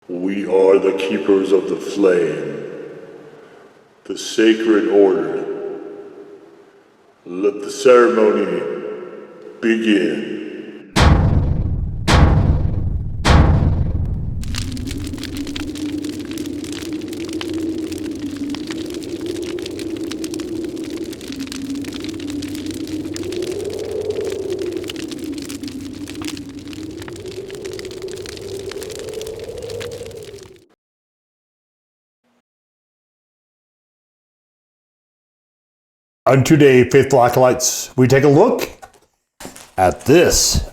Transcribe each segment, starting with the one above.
We are the keepers of the flame, the sacred order. Let the ceremony begin. On today, Faithful Acolytes, we take a look at this.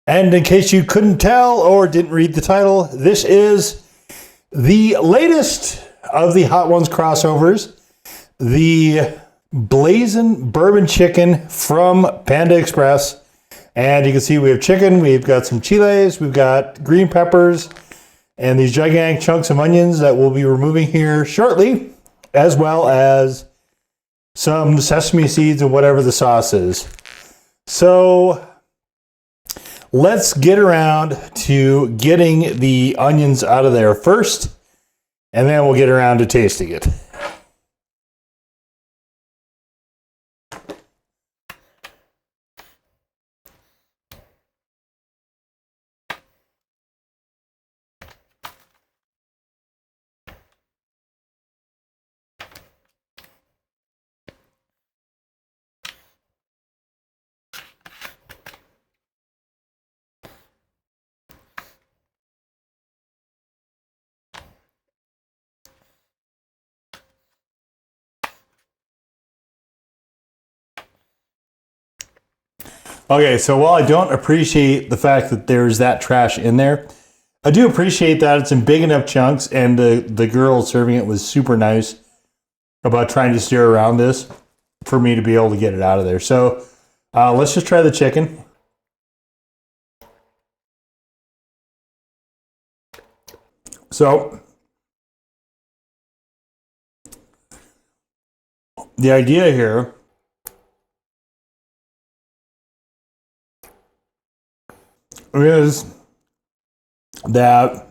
And in case you couldn't tell or didn't read the title, this is the latest of the Hot Ones crossovers. The Blazing Bourbon Chicken from Panda Express. And you can see we have chicken, we've got some chiles, we've got green peppers, and these gigantic chunks of onions that we'll be removing here shortly, as well as some sesame seeds and whatever the sauce is. So let's get around to getting the onions out of there first, and then we'll get around to tasting it. Okay, so while I don't appreciate the fact that there's that trash in there, I do appreciate that it's in big enough chunks, and the girl serving it was super nice about trying to steer around this for me to be able to get it out of there. So let's just try the chicken. So the idea here is that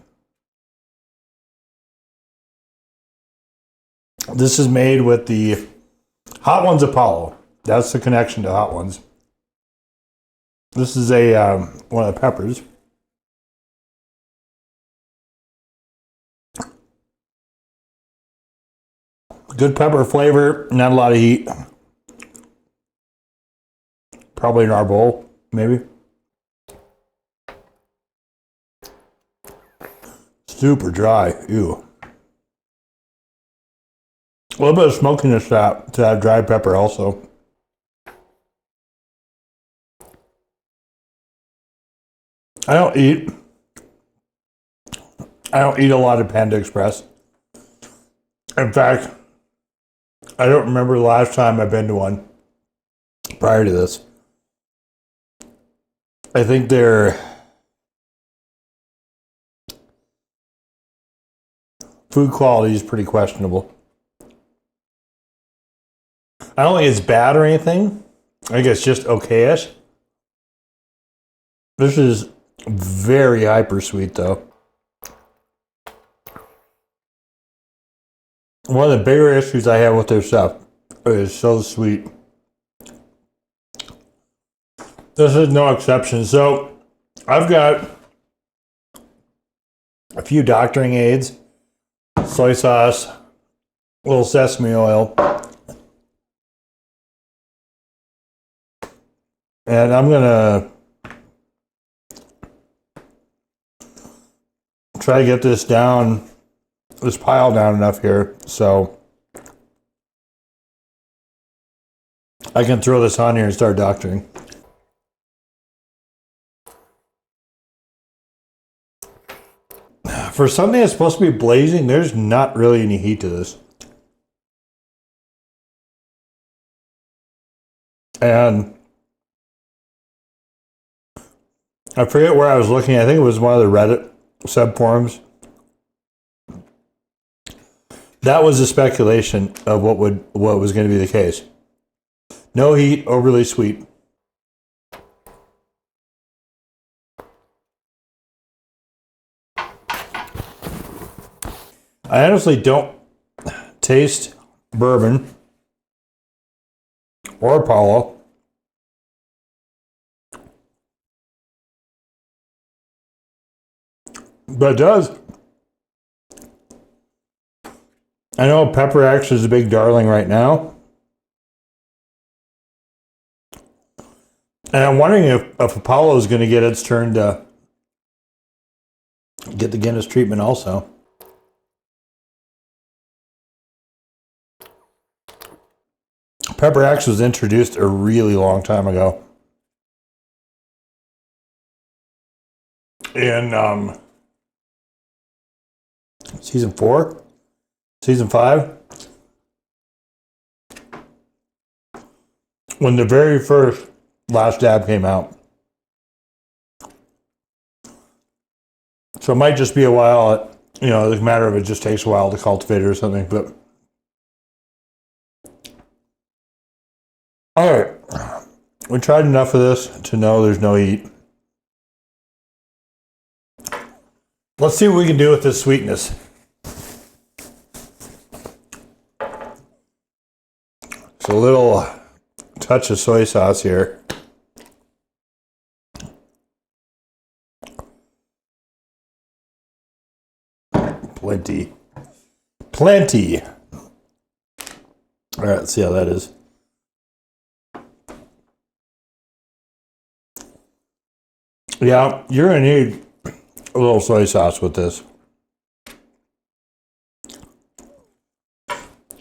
this is made with the Hot Ones Apollo. That's the connection to Hot Ones. This is a one of the peppers. Good pepper flavor, not a lot of heat. Probably in our bowl, maybe. Super dry, ew. A little bit of smokiness to that dry pepper also. I don't eat a lot of Panda Express. In fact, I don't remember the last time I've been to one prior to this. I think their food quality is pretty questionable. I don't think it's bad or anything. I think it's just okay-ish. This is very hyper sweet though. One of the bigger issues I have with their stuff is so sweet. This is no exception. So I've got a few doctoring aids, soy sauce, a little sesame oil, and I'm gonna try to get this pile down enough here so I can throw this on here and start doctoring. For something that's supposed to be blazing, there's not really any heat to this. And I forget where I was looking. I think it was one of the Reddit subforums. That was a speculation of what was going to be the case. No heat, overly sweet. I honestly don't taste bourbon or Apollo. But it does. I know Pepper X is a big darling right now. And I'm wondering if Apollo is going to get its turn to get the Guinness treatment also. Pepper X was introduced a really long time ago. In season 4? Season 5? When the very first Last Dab came out. So it might just be a while, it's a matter of it just takes a while to cultivate it or something, but. Alright. We tried enough of this to know there's no heat. Let's see what we can do with this sweetness. So a little touch of soy sauce here. Plenty. Plenty. All right, let's see how that is. Yeah, you're going to need a little soy sauce with this.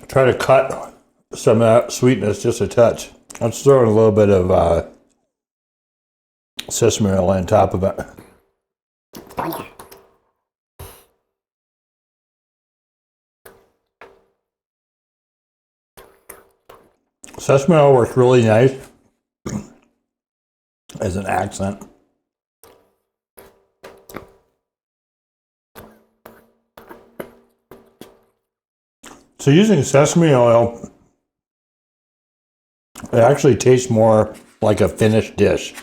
Try to cut some of that sweetness just a touch. Let's throw in a little bit of sesame oil on top of it. Sesame oil works really nice as an accent. So using sesame oil, it actually tastes more like a finished dish.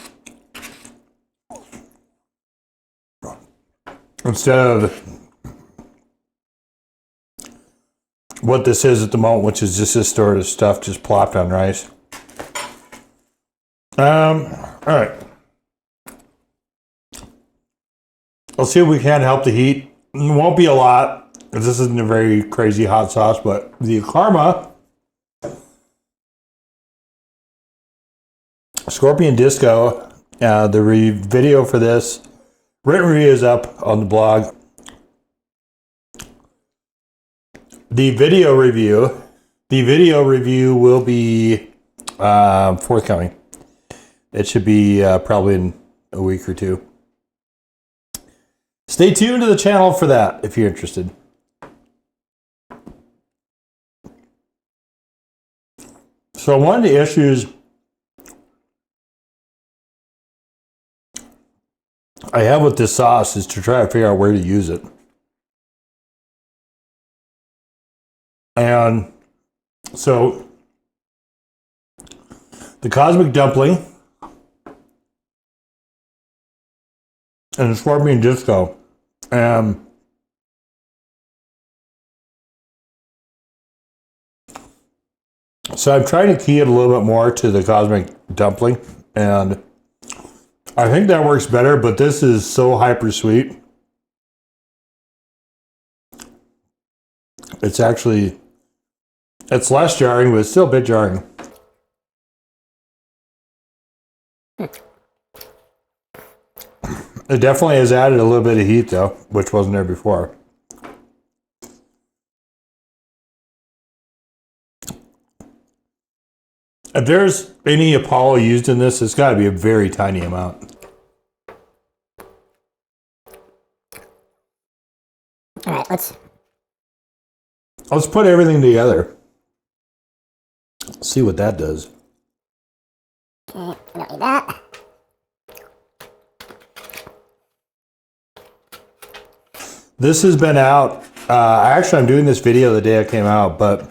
Instead of what this is at the moment, which is just this sort of stuff just plopped on rice. All right. Let's see if we can help the heat. It won't be a lot, because this isn't a very crazy hot sauce, but the Karma Scorpion Disco, the video for this, written review is up on the blog. The video review will be forthcoming. It should be probably in a week or two. Stay tuned to the channel for that if you're interested. So one of the issues I have with this sauce is to try to figure out where to use it. And so the Cosmic Dumpling and the Scorpion Disco. So I'm trying to key it a little bit more to the Cosmic Dumpling, and I think that works better, but this is so hyper sweet. It's less jarring, but it's still a bit jarring. It definitely has added a little bit of heat, though, which wasn't there before. If there's any Apollo used in this, it's got to be a very tiny amount. All right, let's put everything together. See what that does. Okay, I don't need that. This has been out. Actually, I'm doing this video the day it came out, but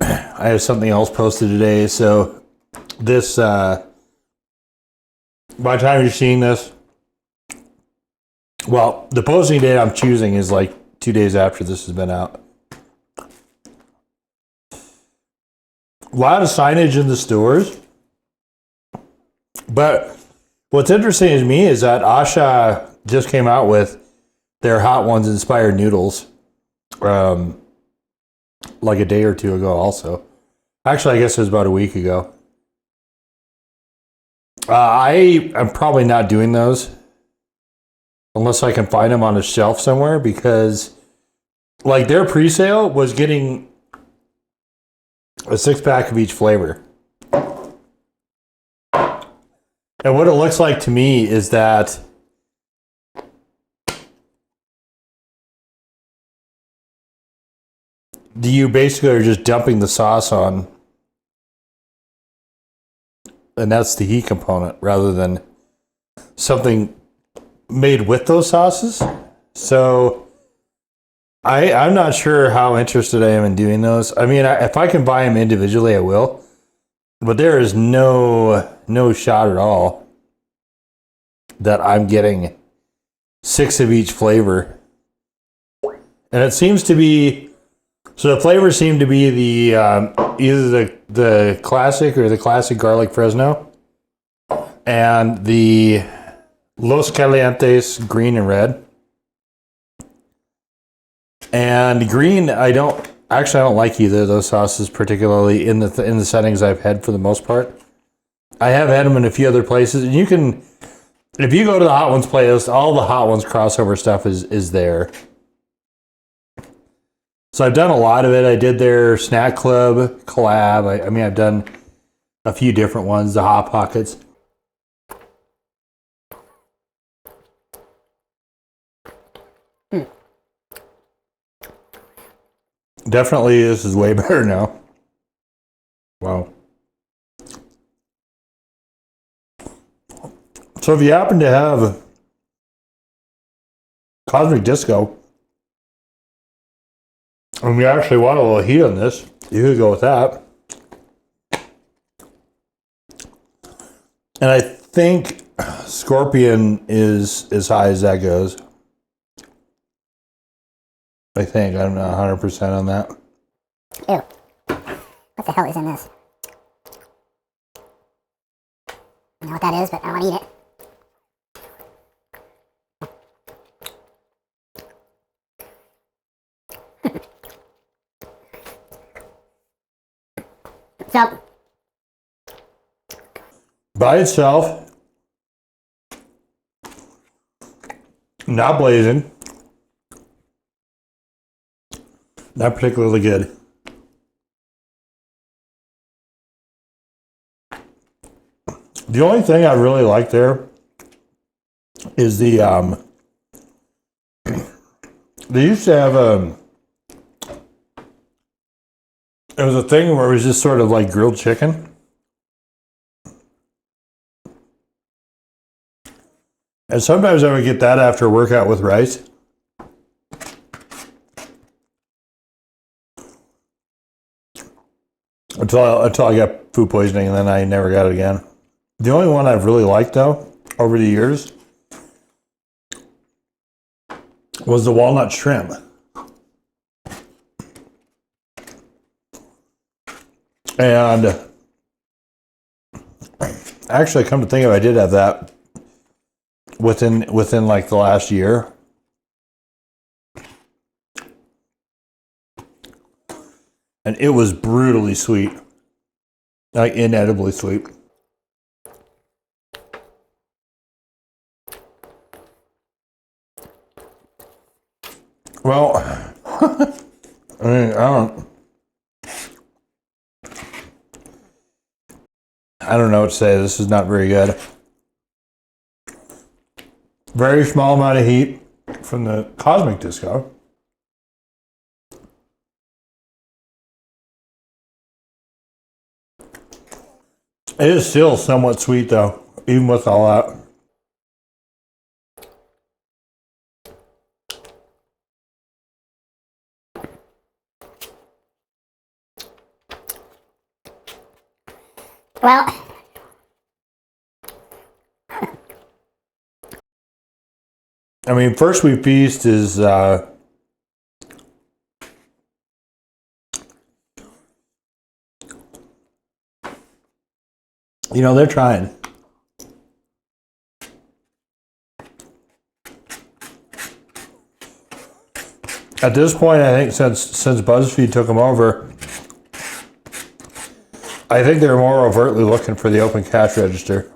I have something else posted today. So this, by the time you're seeing this, Well, the posting date I'm choosing is like 2 days after this has been out. A lot of signage in the stores. But what's interesting to me is that Asha just came out with their Hot Ones inspired noodles like a day or two ago also. Actually, I guess it was about a week ago. I am probably not doing those unless I can find them on a shelf somewhere, because like their pre-sale was getting a 6-pack of each flavor. And what it looks like to me is that you basically are just dumping the sauce on, and that's the heat component rather than something made with those sauces. So I'm not sure how interested I am in doing those. I mean, if I can buy them individually, I will. But there is no shot at all that I'm getting 6 of each flavor. And it seems to be, so the flavors seem to be the either the classic or the classic garlic Fresno, and the Los Calientes green and red. And green, I don't like either of those sauces particularly in the settings I've had for the most part. I have had them in a few other places, and you can, if you go to the Hot Ones playlist, all the Hot Ones crossover stuff is there. So I've done a lot of it. I did their Snack Club collab. I mean, I've done a few different ones, the Hot Pockets. Definitely, this is way better now. Wow. So if you happen to have Cosmic Disco, and we actually want a little heat on this, you could go with that. And I think Scorpion is as high as that goes. I think. I'm not 100% on that. Ew. What the hell is in this? I don't know what that is, but I want to eat it. So, By itself, not blazing, not particularly good. The only thing I really like there is the they used to have it was a thing where it was just sort of like grilled chicken. And sometimes I would get that after a workout with rice. Until I got food poisoning, and then I never got it again. The only one I've really liked, though, over the years, was the walnut shrimp. And actually, come to think of it, I did have that within like the last year. And it was brutally sweet. Like inedibly sweet. Well, I mean, I don't know what to say. This is not very good. Very small amount of heat from the Cosmic Disco. It is still somewhat sweet, though, even with all that. well, I mean, First We Feast is you know, they're trying. At this point, I think since BuzzFeed took them over, I think they're more overtly looking for the open cash register.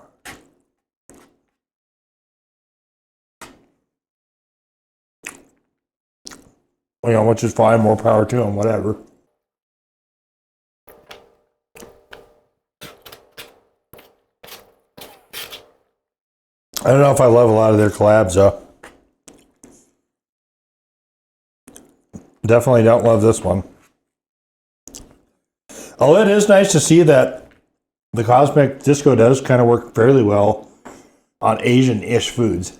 You know, which is fine, more power to them, whatever. I don't know if I love a lot of their collabs, though. Definitely don't love this one. Although it is nice to see that the Cosmic Disco does kind of work fairly well on Asian-ish foods.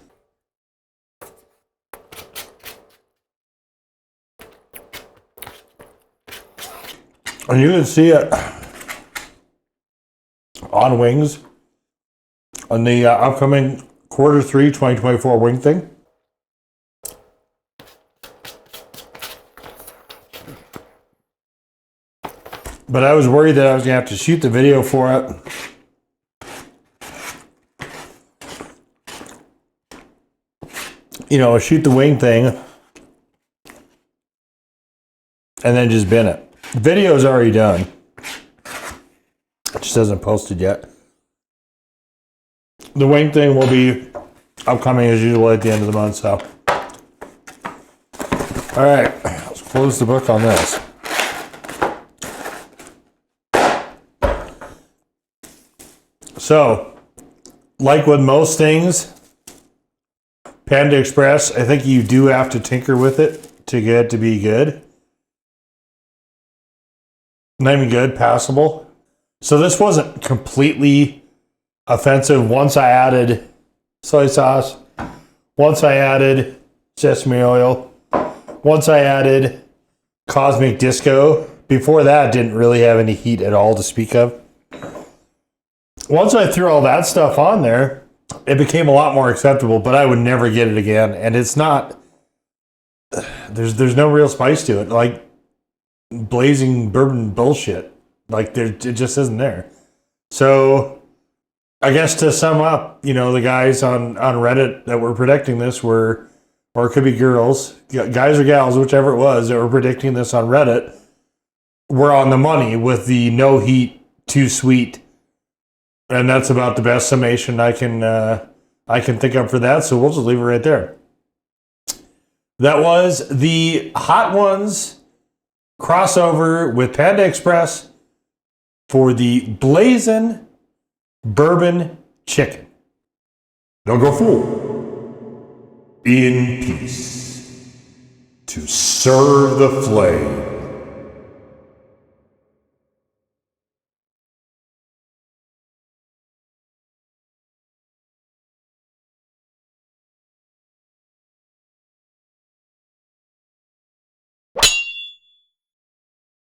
And you can see it on wings on the upcoming Q3 2024 wing thing. But I was worried that I was going to have to shoot the video for it. You know, shoot the wing thing and then just bin it. The video's already done. It just hasn't posted yet. The wing thing will be upcoming as usual at the end of the month, so. All right, let's close the book on this. So, like with most things, Panda Express, I think you do have to tinker with it to get it to be good. Not even good, passable. So this wasn't completely offensive once I added soy sauce, once I added sesame oil, once I added Cosmic Disco. Before that, didn't really have any heat at all to speak of. Once I threw all that stuff on there, it became a lot more acceptable, but I would never get it again. And it's not, there's no real spice to it. Like blazing bourbon bullshit. Like it just isn't there. So I guess to sum up, you know, the guys on Reddit that were predicting this were, or it could be girls, guys or gals, whichever it was, that were predicting this on Reddit, were on the money with the no heat, too sweet. And that's about the best summation I can think of for that. So we'll just leave it right there. That was the Hot Ones crossover with Panda Express for the Blazin' Bourbon Chicken. Now go forth in peace to serve the flame.